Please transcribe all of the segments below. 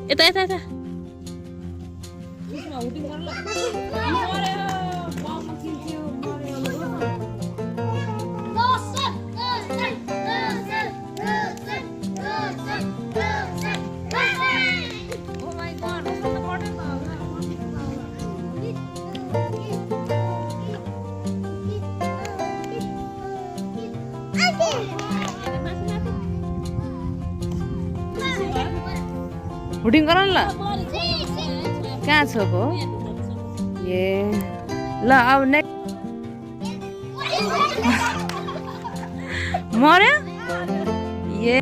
यता यता यता हुटिङ गर न ल कहाँ छ पो ए ल अब नेक्स्ट मर्यो ए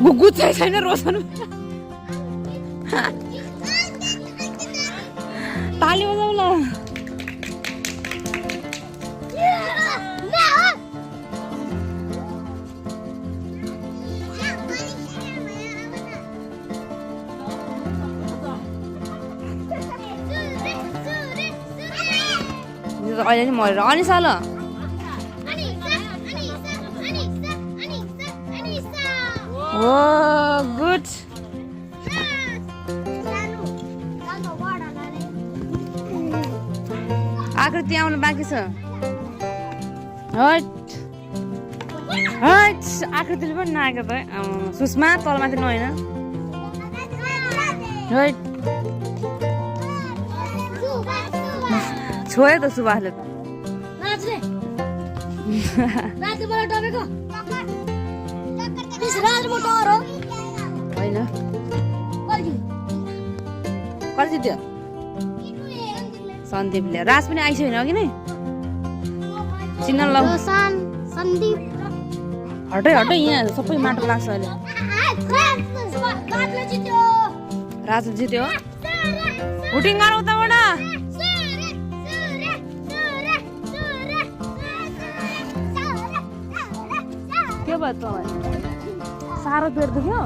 गुगु छैन रोशन ताली बजाऊ ल अहिले नि मरेर अनिसा ल ओ गुड आकृति आउनु बाँकी छ हट हट आकृतिले पनि नआएको त सुषमा तलमाथि नहोइन हट छोयो त सुभाषले त होइन कति जित्यो सन्दीपले राज पनि आइसकेन अघि नै चिन्न ल हटै हटै यहाँ सबै माटो लाग्छ अहिले राजले जित्यो हुटिङ गर उताबाट के भयो तँलाई साह्रो पेट दुख्यो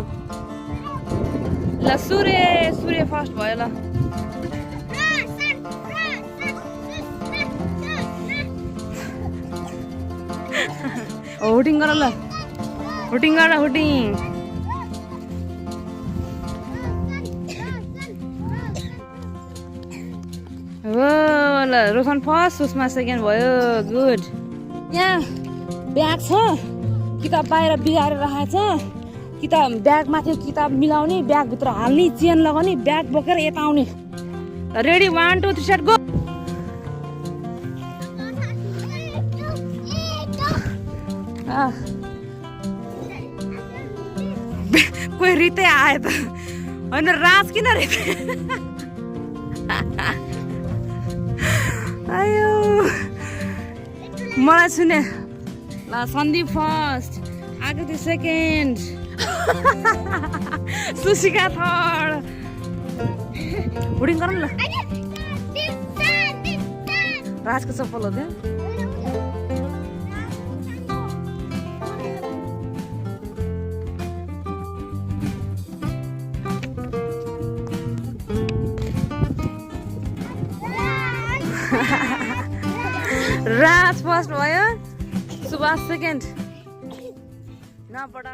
ल सूर्य फर्स्ट भयो ल हुटिङ गर ल हुटिङ गर हुटिङ हो ल रोशन फर्स्ट सुषमा सेकेन्ड भयो गुड यहाँ ब्याग छ किताब बाहिर बिगारेर राखेको छ किताब ब्यागमाथि किताब मिलाउने ब्यागभित्र हाल्ने चेन लगाउने ब्याग बोकेर यता आउने रेडी 1 2 3 स्टार्ट गो कोही रितै आयो त होइन राज किन रिते आयो मलाई सुने ल सन्दीप फर्स्ट आकृति सेकेन्ड सुशिका थर्ड हुटिङ गर न ल राजको चप्पल हो त्यो राज फर्स्ट भयो सुभाष सेकेन्ड न बडा